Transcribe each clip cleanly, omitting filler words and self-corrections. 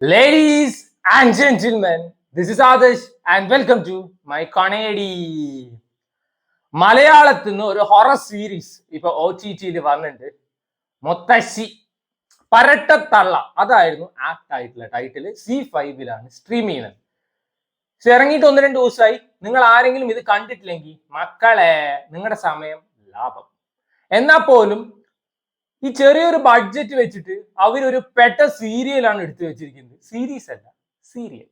Ladies and gentlemen, this is Adesh and welcome to my Conedy. മലയാളത്തിൽ നിന്ന് ഒരു horror series ഇപ്പൊ OTT വന്നിട്ടുണ്ട്. മൊത്തശ്ശി പരട്ടത്തള്ള അതായിരുന്നു ആ ടൈറ്റില് C5 സ്ട്രീം ചെയ്യുന്നത്. ഇറങ്ങിയിട്ട് 1-2 ദിവസമായി. നിങ്ങൾ ആരെങ്കിലും ഇത് കണ്ടിട്ടില്ലെങ്കിൽ മക്കളെ നിങ്ങളുടെ സമയം ലാഭം. എന്നാൽ പോലും ഈ ചെറിയൊരു ബഡ്ജറ്റ് വെച്ചിട്ട് അവരൊരു പെട്ട സീരിയലാണ് എടുത്തു വെച്ചിരിക്കുന്നത്. സീരീസ് അല്ല, സീരിയൽ.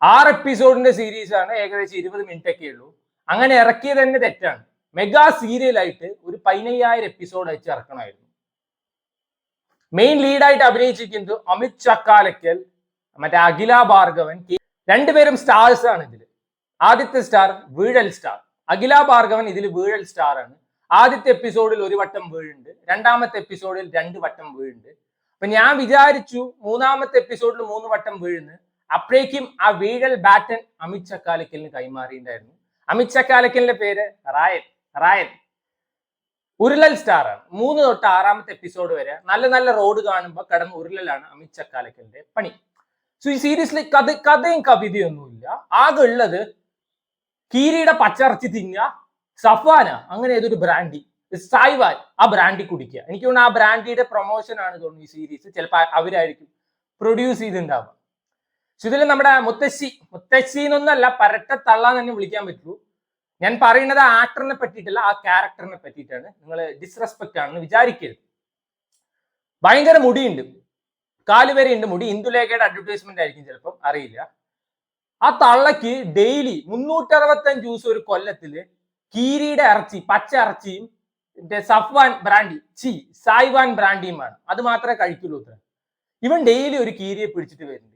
6 എപ്പിസോഡിന്റെ സീരീസ് ആണ്. ഏകദേശം 20 മിനിറ്റ് ഒക്കെ ഉള്ളൂ. അങ്ങനെ ഇറക്കിയത് തന്നെ തെറ്റാണ്. മെഗാ സീരിയലായിട്ട് ഒരു 15,000 എപ്പിസോഡ് വെച്ച് ഇറക്കണമായിരുന്നു. മെയിൻ ലീഡായിട്ട് അഭിനയിച്ചിരിക്കുന്നത് അമിത് ചക്കാലക്കൽ, മറ്റേ അഖില ഭാർഗവൻ. രണ്ടുപേരും സ്റ്റാർസ് ആണ് ഇതിൽ. ആദ്യത്തെ സ്റ്റാർ വീഴൽ സ്റ്റാർ. അഖില ഭാർഗവൻ ഇതിൽ വീഴൽ സ്റ്റാർ ആണ്. ആദ്യത്തെ എപ്പിസോഡിൽ 1 വട്ടം വീഴുണ്ട്, രണ്ടാമത്തെ എപ്പിസോഡിൽ 2 വട്ടം വീഴുണ്ട്. അപ്പൊ ഞാൻ വിചാരിച്ചു 3-ാമത്തെ എപ്പിസോഡിൽ 3 വട്ടം വീഴുന്നു. അപ്പോഴേക്കും ആ വീഴൽ ബാറ്റൻ അമിത് ചക്കാലക്കലിന് കൈമാറിയിട്ടുണ്ടായിരുന്നു. അമിത് ചക്കാലക്കലിന്റെ പേര് റായൻ. ഉരുളൽ സ്റ്റാർ ആണ്. 3 തൊട്ട് 6-ാമത്തെ എപ്പിസോഡ് വരെ നല്ല നല്ല റോഡ് കാണുമ്പോൾ കടന്ന് ഉരുളലാണ് അമിത് ചക്കാലക്കലിന്റെ പണി. സോ ഈ സീരീസിൽ കഥയും കവിതയൊന്നുമില്ല. ആകെ ഉള്ളത് കീരിയുടെ പച്ചറച്ചി തിന്നുക, സഫാന അങ്ങനെ ഏതൊരു ബ്രാൻഡി, സായ്വാൻ ആ ബ്രാൻഡി കുടിക്കുക. എനിക്ക് തോന്നുന്നു ആ ബ്രാൻഡിയുടെ പ്രൊമോഷൻ ആണ് തോന്നുന്നു ഈ സീരീസ്. ചിലപ്പോൾ അവരായിരിക്കും പ്രൊഡ്യൂസ് ചെയ്തിട്ടുണ്ടാവുക. ഇതിൽ നമ്മുടെ മുത്തശ്ശി എന്നൊന്നല്ല, പരട്ടത്തള്ളാന്ന് തന്നെ വിളിക്കാൻ പറ്റുള്ളൂ. ഞാൻ പറയുന്നത് ആ ആക്ടറിനെ പറ്റിയിട്ടല്ല, ആ ക്യാരക്ടറിനെ പറ്റിയിട്ടാണ്. നിങ്ങൾ ഡിസ്റെസ്പെക്ട് ആണെന്ന് വിചാരിക്കരുത്. ഭയങ്കര മുടിയുണ്ട്, കാലുവരെ ഉണ്ട് മുടി. ഇന്ദുലേഖയുടെ അഡ്വർടൈസ്മെന്റ് ആയിരിക്കും ചിലപ്പം, അറിയില്ല. ആ തള്ളക്ക് ഡെയിലി 365 ദിവസം ഒരു കൊല്ലത്തില് കീരിയുടെ ഇറച്ചി, പച്ച ഇറച്ചിയും സഫ്വാൻ ബ്രാൻഡി സായ്വാൻ ബ്രാൻഡിയുമാണ്. അത് മാത്രമേ കഴിക്കുള്ളൂ. ഇവൻ ഡെയിലി ഒരു കീരിയെ പിടിച്ചിട്ട് വരുന്നുണ്ട്.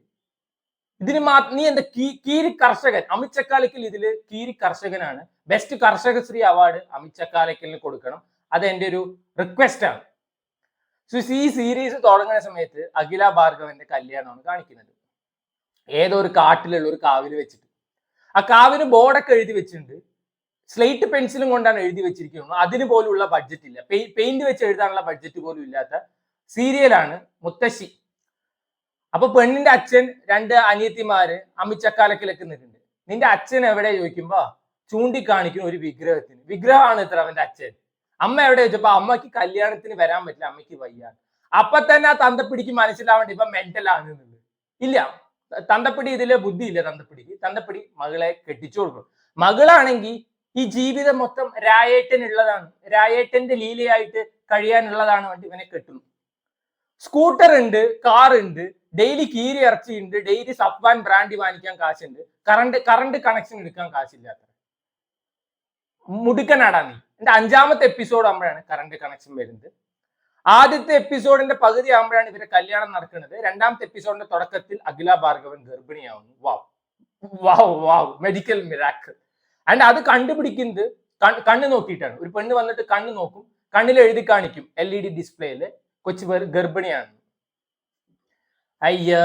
ഇതിന് നീ എന്താ കീരി കർഷകൻ? അമിത് ചക്കാലക്കൽ ഇതില് കീരി കർഷകനാണ്. ബെസ്റ്റ് കർഷകശ്രീ അവാർഡ് അമിത് ചക്കാലക്കലിന് കൊടുക്കണം. അത് എൻ്റെ ഒരു റിക്വസ്റ്റ് ആണ്. സോ ഈ സീരീസ് തുടങ്ങുന്ന സമയത്ത് അഖില ഭാർഗവന്റെ കല്യാണമാണ് കാണിക്കുന്നത്. ഏതോ ഒരു കാട്ടിലുള്ള ഒരു കാവില് വെച്ചിട്ട്. ആ കാവിന് ബോർഡൊക്കെ എഴുതി വെച്ചിട്ടുണ്ട്. സ്ലേറ്റ് പെൻസിലും കൊണ്ടാണ് എഴുതി വെച്ചിരിക്കുന്നത്. അതിന് പോലുള്ള ബഡ്ജറ്റ് ഇല്ല. പെയിന്റ് വെച്ച് എഴുതാനുള്ള ബഡ്ജറ്റ് പോലും ഇല്ലാത്ത സീരിയലാണ് മുത്തശ്ശി. അപ്പൊ പെണ്ണിന്റെ അച്ഛൻ, 2 അനിയത്തിമാര് അമിത് ചക്കാലക്കലൊക്കെ നിൽക്കുന്നുണ്ട്. നിന്റെ അച്ഛൻ എവിടെ ചോദിക്കുമ്പോ ചൂണ്ടിക്കാണിക്കുന്ന ഒരു വിഗ്രഹമാണ് ഇത്ര അവന്റെ അച്ഛൻ. അമ്മ എവിടെ ചോദിച്ചപ്പോ അമ്മക്ക് കല്യാണത്തിന് വരാൻ പറ്റില്ല, അമ്മയ്ക്ക് വയ്യ. അപ്പൊ തന്നെ ആ തന്തപ്പിടിക്ക് മനസ്സിലാവേണ്ട ഇപ്പൊ മെന്റൽ ആണ് എന്നുള്ളത്. ഇല്ല, തന്തപ്പിടി ഇതിലെ ബുദ്ധിയില്ല. തന്തപ്പിടി മകളെ കെട്ടിച്ചു കൊടുക്കും. മകളാണെങ്കിൽ ഈ ജീവിതം മൊത്തം രായേട്ടനുള്ളതാണ്, രായേട്ടന്റെ ലീലയായിട്ട് കഴിയാനുള്ളതാണ് വേണ്ടി ഇവനെ കെട്ടുന്നു. സ്കൂട്ടർ ഉണ്ട്, കാർ ഉണ്ട്, ഡെയിലി കീരി ഇറച്ചിയുണ്ട്, ഡെയിലി സഫ്വാൻ ബ്രാൻഡി വാങ്ങിക്കാൻ കാശുണ്ട്, കറണ്ട് കണക്ഷൻ എടുക്കാൻ കാശില്ലാത്ത മുടുക്കനാടാ നീ. എന്റെ 5-ാമത്തെ എപ്പിസോഡ് ആകുമ്പോഴാണ് കറണ്ട് കണക്ഷൻ വരുന്നത്. ആദ്യത്തെ എപ്പിസോഡിന്റെ പകുതി ആകുമ്പോഴാണ് ഇവരെ കല്യാണം നടക്കുന്നത്. 2-ാമത്തെ എപ്പിസോഡിന്റെ തുടക്കത്തിൽ അഖില ഭാർഗവൻ ഗർഭിണിയാവുന്നു. വാവ് മെഡിക്കൽ മിറാക്കിൾ. ആൻഡ് അത് കണ്ടുപിടിക്കുന്നത് കണ്ണ് നോക്കിയിട്ടാണ്. ഒരു പെണ്ണ് വന്നിട്ട് കണ്ണ് നോക്കും, കണ്ണിൽ എഴുതി കാണിക്കും LED ഡിസ്പ്ലേയില് കൊച്ചു പേര് ഗർഭിണിയാണ്. അയ്യോ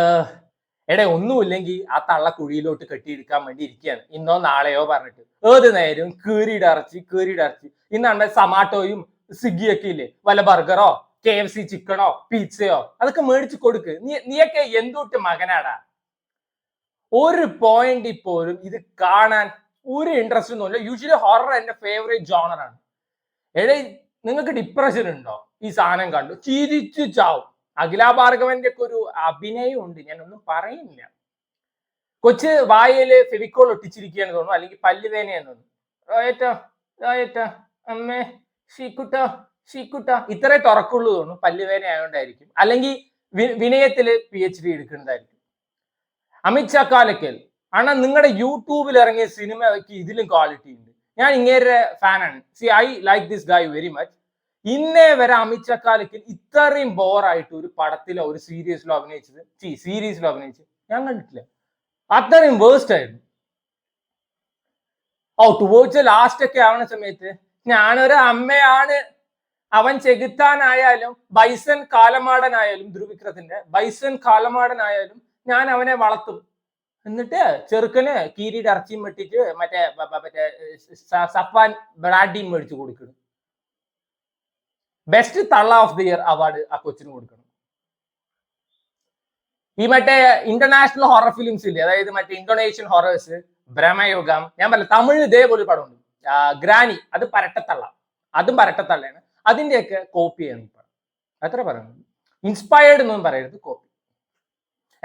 എടേ, ഒന്നുമില്ലെങ്കിൽ ആ തള്ള കുഴിയിലോട്ട് കെട്ടിയെടുക്കാൻ വേണ്ടി ഇരിക്കുകയാണ്. ഇന്നോ നാളെയോ പറഞ്ഞിട്ട് ഏത് നേരവും കീരിയുടെ ഇറച്ചി. ഇന്നാണ് സമാട്ടോയും സ്വിഗ്ഗിയൊക്കെ ഇല്ലേ, വല്ല ബർഗറോ KFC ചിക്കനോ പിzzയോ അതൊക്കെ മേടിച്ചു കൊടുക്ക്. നീയൊക്കെ എന്തൊട്ട് മകനാടാ. ഒരു പോയിന്റ് പോലും ഇത് കാണാൻ ഒരു ഇൻട്രസ്റ്റ് ഒന്നുമില്ല. യൂഷ്വലി ഹൊറർ എന്റെ ഫേവറേറ്റ് ജോണറാണ്. എടേ, നിങ്ങൾക്ക് ഡിപ്രഷൻ ഉണ്ടോ? ഈ സാധനം കണ്ടു ചിരിച്ചു ചാവും. അഖില ഭാർഗവന്റെ ഒക്കെ ഒരു അഭിനയം ഉണ്ട്, ഞാനൊന്നും പറയുന്നില്ല. കൊച്ച് വായയില് ഫെവിക്കോൾ ഒട്ടിച്ചിരിക്കുകയാണ് തോന്നുന്നു, അല്ലെങ്കിൽ പല്ലുവേനയെന്ന് തോന്നുന്നു. അമ്മേ ഷീക്കുട്ട ഇത്രേ തുറക്കുള്ളൂ തോന്നുന്നു. പല്ലുവേന ആയതുകൊണ്ടായിരിക്കും, അല്ലെങ്കിൽ വിനയത്തില് PhD എടുക്കുന്നതായിരിക്കും. അമിത് ചക്കാലക്കൽ ആണ്. നിങ്ങളുടെ യൂട്യൂബിൽ ഇറങ്ങിയ സിനിമയ്ക്ക് ഇതിലും ക്വാളിറ്റി ഉണ്ട്. ഞാൻ ഇങ്ങേരുടെ ഫാനാണ്. I like this guy very much. ഇന്നേ വരെ അമിത് ചക്കാലക്കൽ ഇത്രയും ബോറായിട്ട് ഒരു പടത്തിലോ ഒരു സീരീസിലോ അഭിനയിച്ച് ഞാൻ കണ്ടിട്ടില്ല. അത്രയും വേസ്റ്റ് ആയിരുന്നു. ടുവേർഡ്സ് ലാസ്റ്റ് ഒക്കെ ആവുന്ന സമയത്ത് ഞാനൊരു അമ്മയാണ്, അവൻ ചെകുത്താനായാലും ബൈസൺ കാലമാടനായാലും, ധ്രുവിക്രത്തിന്റെ ബൈസൺ കാലമാടനായാലും ഞാൻ അവനെ വളർത്തും. എന്നിട്ട് ചെറുക്കന് കീരിയുടെ ഇറച്ചിയും വെട്ടിട്ട് മറ്റേ സഫ്വാൻ ബ്രാൻഡിയും മേടിച്ചു കൊടുക്കുന്നു. ബെസ്റ്റ് തള്ള ഓഫ് ദി ഇയർ അവാർഡ് ആ കൊച്ചിന് കൊടുക്കണം. ഈ മറ്റേ ഇന്റർനാഷണൽ ഹൊറർ ഫിലിംസ് ഇല്ലേ, അതായത് മറ്റേ ഇന്തോനേഷ്യൻ ഹൊറേഴ്സ്, ബ്രഹ്മയുഗം, ഞാൻ പറഞ്ഞ തമിഴ് ഇതേപോലെ പടമുണ്ട്, ഗ്രാനി, അത് പരട്ടത്തള്ള, അതും പരട്ടത്തള്ളയാണ്, അതിന്റെയൊക്കെ കോപ്പിയാണ് ഈ പടം. അത്ര പറയുന്നത്. ഇൻസ്പയർഡ് എന്നൊന്നും പറയരുത്, കോപ്പി.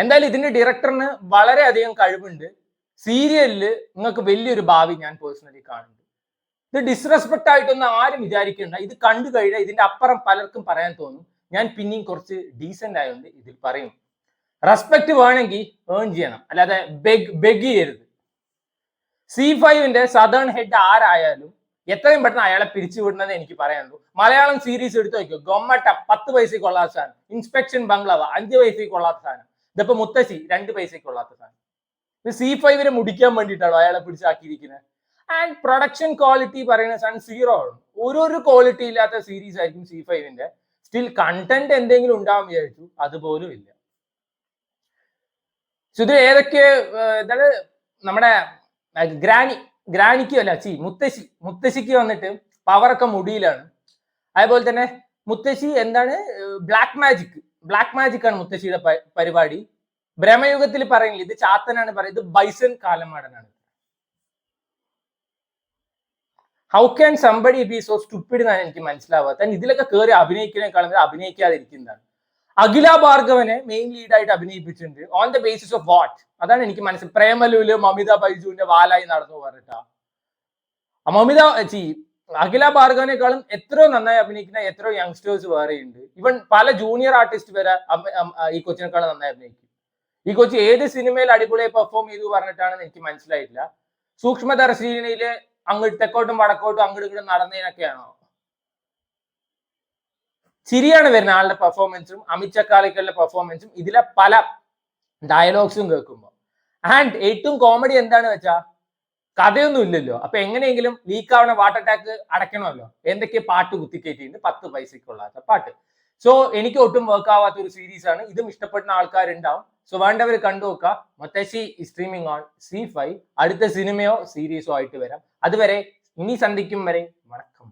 എന്തായാലും ഇതിന്റെ ഡയറക്ടറിന് വളരെയധികം കഴിവുണ്ട്. സീരിയലില് നിങ്ങൾക്ക് വലിയൊരു ഭാവി ഞാൻ പേഴ്സണലി കാണുന്നുണ്ട്. ഇത് ഡിസ്റെസ്പെക്ട് ആയിട്ടൊന്നും ആരും വിചാരിക്കണ്ട. ഇത് കണ്ടു കഴിഞ്ഞാൽ ഇതിന്റെ അപ്പുറം പലർക്കും പറയാൻ തോന്നും. ഞാൻ പിന്നെയും കുറച്ച് ഡീസെന്റ് ആയതുകൊണ്ട് ഇതിൽ പറയും. റെസ്പെക്ട് വേണമെങ്കിൽ ഏൺ ചെയ്യണം, അല്ലാതെ ബെഗ് ചെയ്യരുത്. C5 സദേൺ ഹെഡ് ആരായാലും എത്രയും പെട്ടെന്ന് അയാളെ പിരിച്ചുവിടണമെന്ന് എനിക്ക് പറയാനുള്ളൂ. മലയാളം സീരീസ് എടുത്തു നോക്കിയോ, ഗൊമ്മട്ട 10 പൈസക്ക് കൊള്ളാത്ത സാധനം, ഇൻസ്പെക്ഷൻ ബംഗ്ലാവ് 5 പൈസക്ക് കൊള്ളാത്ത സാധനം, ഇതിപ്പോ മുത്തശ്ശി 2 പൈസക്ക് കൊള്ളാത്ത സാധനം. C5 മുടിക്കാൻ വേണ്ടിയിട്ടാണോ അയാളെ പിടിച്ചാക്കിയിരിക്കുന്നത്? ആൻഡ് പ്രൊഡക്ഷൻ ക്വാളിറ്റി പറയുന്ന സാധനം 0 ആണ്. ഒരു ക്വാളിറ്റി ഇല്ലാത്ത സീരീസ് ആയിരിക്കും C5. സ്റ്റിൽ കണ്ടന്റ് എന്തെങ്കിലും ഉണ്ടാവും വിചാരിച്ചു, അതുപോലും ഇല്ല. ഇത് ഏതൊക്കെ എന്താണ് നമ്മുടെ ഗ്രാനിക്ക് അല്ല, മുത്തശ്ശിക്ക് വന്നിട്ട് പവറൊക്കെ മുടിയിലാണ്. അതുപോലെ തന്നെ മുത്തശ്ശി എന്താണ്, ബ്ലാക്ക് മാജിക് ആണ് മുത്തശ്ശിയുടെ പരിപാടി. ബ്രഹ്മയുഗത്തിൽ പറയുന്നില്ല, ഇത് ചാത്തനാണ് പറയുന്നത്, ഇത് ബൈസൺ കാലമാടനാണ്. How can somebody be so stupid എന്നാണ് എനിക്ക് മനസ്സിലാവാത്ത. ഇതിലൊക്കെ കയറി അഭിനയിക്കുന്നതിനേക്കാളും അഭിനയിക്കാതിരിക്കുന്നതാണ്. അഖില ഭാർഗവനെ മെയിൻ ലീഡായിട്ട് അഭിനയിപ്പിച്ചിട്ടുണ്ട്. On the basis of what? അതാണ് എനിക്ക് മനസ്സിലായി. പ്രേമലുവില് മമിത ബൈജുവിന്റെ വാലായി നടന്നു പറഞ്ഞിട്ടാ. അഖില ഭാർഗവനേക്കാളും എത്രയോ നന്നായി അഭിനയിക്കുന്ന എത്രയോ യങ്സ്റ്റേഴ്സ് വേറെ ഉണ്ട്. ഇവൻ പല ജൂനിയർ ആർട്ടിസ്റ്റ് വരെ ഈ കൊച്ചിനേക്കാളും നന്നായി അഭിനയിക്കും. ഈ കൊച്ചി ഏത് സിനിമയിൽ അടിപൊളിയായി പെർഫോം ചെയ്തു പറഞ്ഞിട്ടാണെന്ന് എനിക്ക് മനസ്സിലായിട്ടില്ല. സൂക്ഷ്മദർശിനിയില് അങ്ങോട്ട് തെക്കോട്ടും വടക്കോട്ടും അങ്ങോട്ടും ഇങ്ങോട്ടും നടന്നതിനൊക്കെയാണോ? ചിരിയാണ് വരുന്ന ആളുടെ പെർഫോമൻസും അമിത് ചക്കാലക്കലിന്റെ പെർഫോമൻസും ഇതിലെ പല ഡയലോഗ്സും കേൾക്കുമ്പോൾ. ആൻഡ് ഏറ്റവും കോമഡി എന്താന്ന് വെച്ചാൽ കഥയൊന്നും ഇല്ലല്ലോ. അപ്പൊ എങ്ങനെയെങ്കിലും ലീക്ക് ആവുന്ന വാട്ടർ ടാങ്ക് അടയ്ക്കണമല്ലോ. എന്തൊക്കെ പാട്ട് കുത്തിക്കയറ്റിയിട്ടുണ്ട്, 10 പൈസക്കുള്ളാത്ത പാട്ട്. സോ എനിക്ക് ഒട്ടും വർക്ക് ആവാത്ത ഒരു സീരീസ് ആണ്. ഇതും ഇഷ്ടപ്പെടുന്ന ആൾക്കാരുണ്ടാവും. സോ വേണ്ടവർ കണ്ടു നോക്കുക. മുത്തശ്ശി സ്ട്രീമിംഗ് ഓൺ C5. അടുത്ത സിനിമയോ സീരീസോ ആയിട്ട് വരാം. അതുവരെ ഇനി സന്ധിക്കും വരെ വണക്കം.